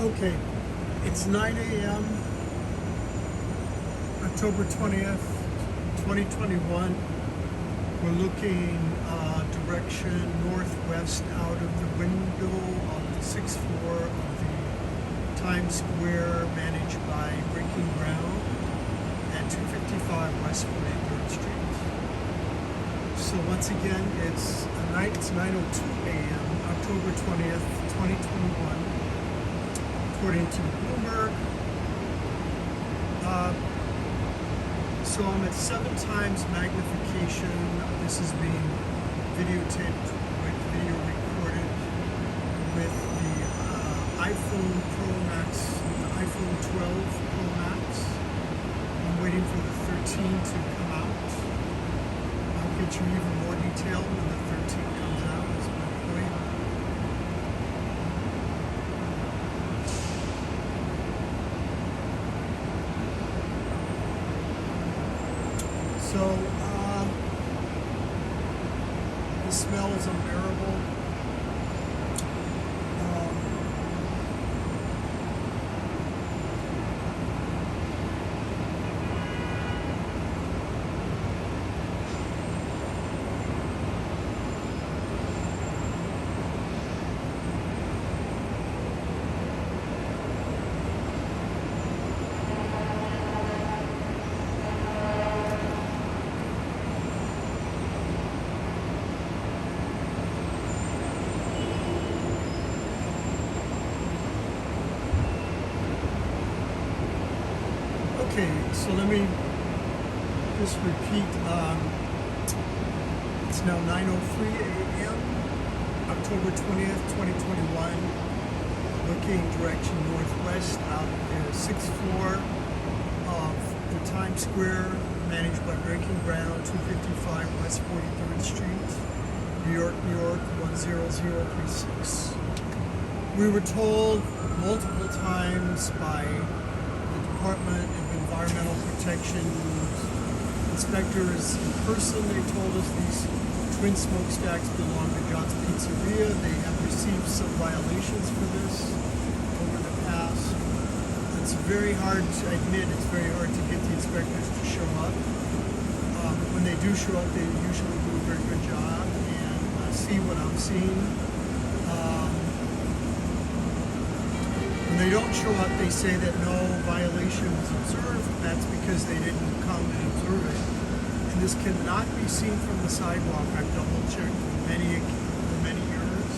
Okay, it's 9 a.m., October 20th, 2021. We're looking direction northwest out of the window of the 6th floor of the Times Square managed by Breaking Ground at 255 West 43rd Street. So once again, it's 9:02 a.m., October 20th, 2021. According to Bloomberg. So I'm at 7 times magnification. This is being videotaped with video recorded with the iPhone Pro Max, the iPhone 12 Pro Max. I'm waiting for the 13 to come out. I'll get you even more detail when the 13 comes out. Is my point. So, the smell is unbearable. Okay, so let me just repeat. It's now 9:03 a.m., October 20th, 2021. Looking direction northwest out of the 6th floor of the Times Square, managed by Breaking Ground, 255 West 43rd Street, New York, New York, 10036. We were told multiple times by Department of Environmental Protection inspectors in person. They told us these twin smokestacks belong to John's Pizzeria. They have received some violations for this over the past. It's very hard to admit, it's very hard to get the inspectors to show up. When they do show up, they usually do a very good job and see what I'm seeing. When they don't show up, they say that no violation was observed. That's because they didn't come and observe it. And this cannot be seen from the sidewalk. I've double checked for many years.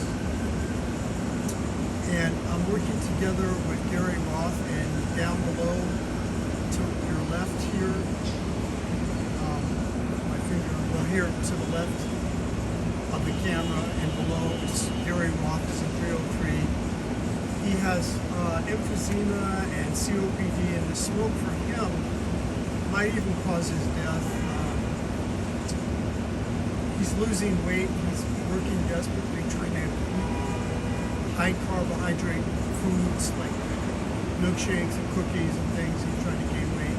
And I'm working together with Gary Roth, and down below to your left here, my finger, well here to the left of the camera and below is Gary Roth is in 303. He has emphysema and COPD, and the smoke for him might even cause his death. He's losing weight. He's working desperately trying to eat high carbohydrate foods like milkshakes and cookies and things. He's trying to gain weight.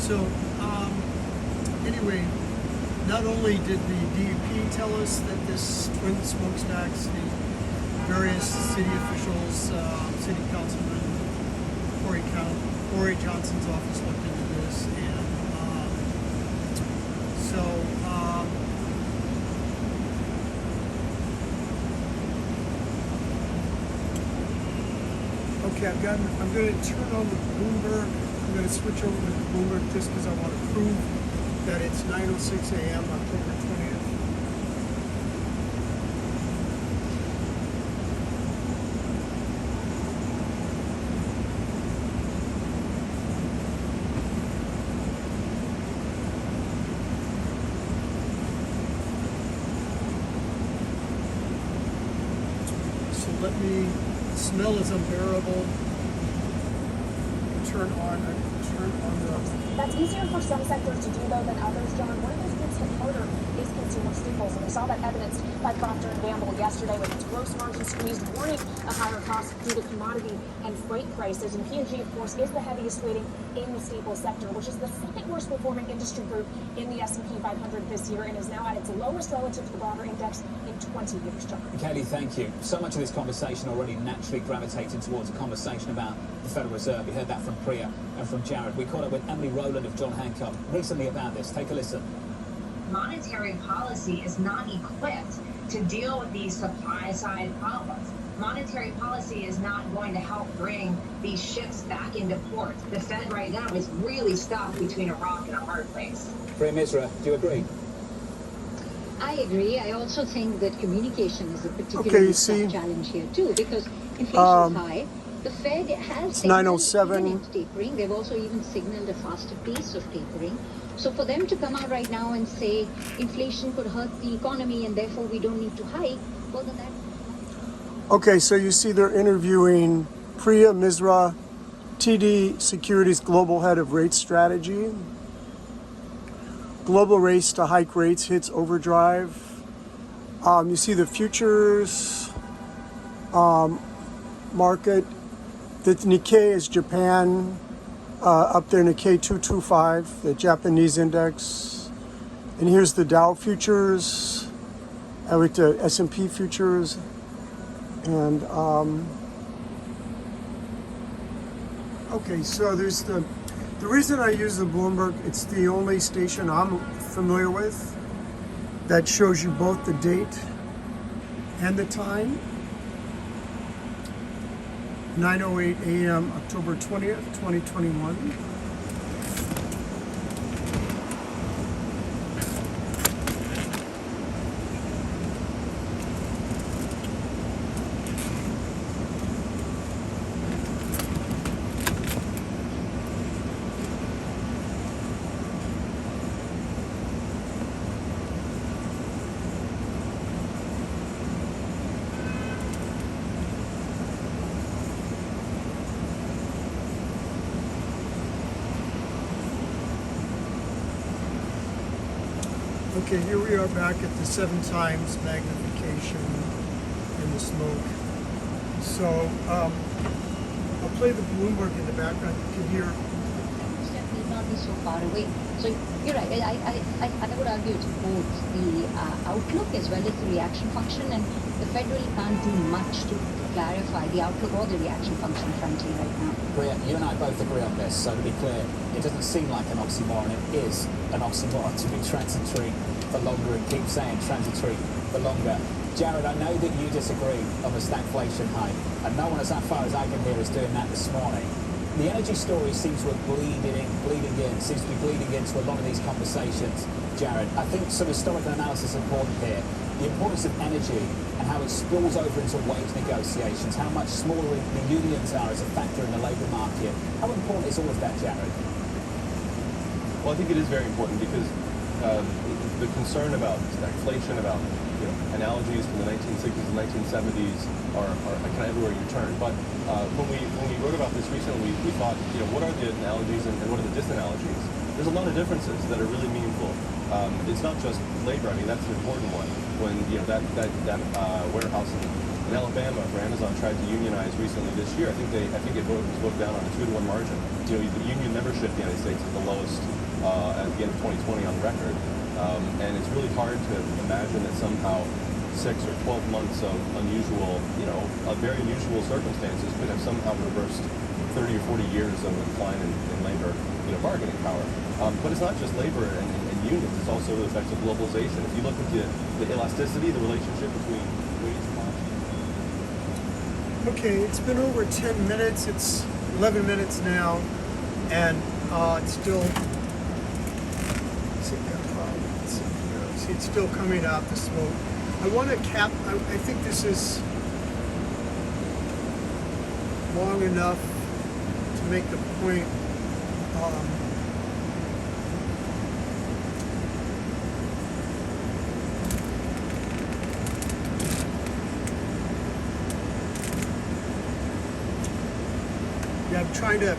So, anyway, not only did the DEP tell us that this twin smokestacks, the various city officials, city councilman, Corey Johnson's office looked into this, and okay, I'm going to turn on the Bloomberg. I'm going to switch over to Bloomberg just because I want to prove that it's 9:06 a.m. October 20th. let me, the smell is unbearable. Turn on the. That's easier for some sectors to do, though, than others, John. One of those groups hit harder is consumer staples, and we saw that evidenced by Procter & Gamble yesterday with its gross margin squeezed, warning of higher costs due to commodity and freight prices. And P&G, of course, is the heaviest weighting in the staples sector, which is the second worst performing industry group in the S&P 500 this year and is now at its lowest relative to the broader index in 20 years, John. Katie, thank you. So much of this conversation already naturally gravitated towards a conversation about the Federal Reserve. We heard that from Priya and from Jared. We caught up with Emily Rowland of John Hancock recently about this. Take a listen. Monetary policy is not equipped to deal with these supply side problems. Monetary policy is not going to help bring these ships back into port. The Fed right now is really stuck between a rock and a hard place. Priya Misra, do you agree? I agree. I also think that communication is a particularly tough challenge here too, because inflation is high. The Fed has signaled tapering. They've also even signaled a faster pace of tapering. So for them to come out right now and say inflation could hurt the economy and therefore we don't need to hike, well, then that... Okay, so you see they're interviewing Priya Misra, TD Securities Global Head of Rate Strategy. Global race to hike rates hits overdrive. You see the futures market. The Nikkei is Japan, up there, Nikkei 225, the Japanese index. And here's the Dow futures, with the S&P futures. And, okay, so there's the reason I use the Bloomberg, it's the only station I'm familiar with that shows you both the date and the time. 9:08 a.m. October 20th, 2021. Okay, here we are back at the 7 times magnification in the smoke. So I'll play the Bloomberg in the background. You can hear. Step need not be so far away. So you're right. I would argue it's both the outlook as well as the reaction function, and the Fed really can't do much to clarify the outlook or the reaction function, frankly, right now. Priya, you and I both agree on this, so to be clear, it doesn't seem like an oxymoron. It is an oxymoron to be transitory for longer and keep saying transitory for longer. Jared, I know that you disagree on the stagflation hype, and no one as far as I can hear is doing that this morning. The energy story seems to have seems to be bleeding into a lot of these conversations, Jared. I think some historical analysis is important here. The importance of energy and how it spills over into wage negotiations, how much smaller the unions are as a factor in the labour market. How important is all of that, Jared? Well, I think it is very important because the concern about stagflation, about analogies from the 1960s and 1970s are kind of everywhere you turn. But when we wrote about this recently, we thought, what are the analogies and what are the disanalogies? There's a lot of differences that are really meaningful. It's not just labor. I mean, that's an important one. When that warehouse in Alabama for Amazon tried to unionize recently this year, I think it was voted down on a 2-to-1 margin. The union membership in the United States is the lowest at the end of 2020 on record. And it's really hard to imagine that somehow 6 or 12 months of unusual, very unusual circumstances could have somehow reversed 30 or 40 years of a decline in labor, bargaining power. But it's not just labor and unions, it's also the effects of globalization. If you look at the elasticity, the relationship between wage and cost. Okay, it's been over 10 minutes. It's 11 minutes now, and it's still. See, it's still coming out the smoke. I want to I think this is long enough to make the point. I'm trying to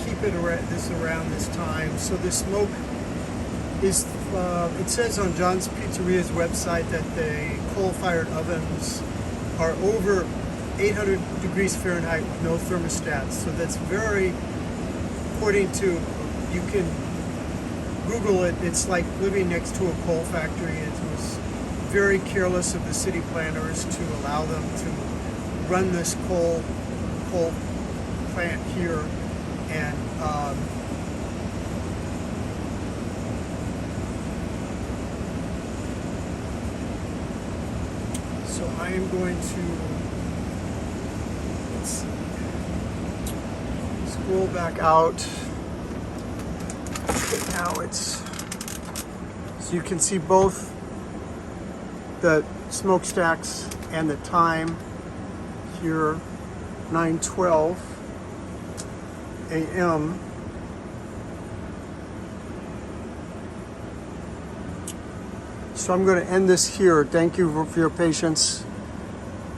keep it around this time. So the smoke is, it says on John's Pizzeria's website that the coal-fired ovens are over 800 degrees Fahrenheit with no thermostats. So that's very, according to, you can Google it, it's like living next to a coal factory. It was very careless of the city planners to allow them to run this coal plant here. And so I am going to, let's see, scroll back out. Now it's, so you can see both the smokestacks and the time here, 9:12 a.m. So I'm going to end this here. Thank you for your patience.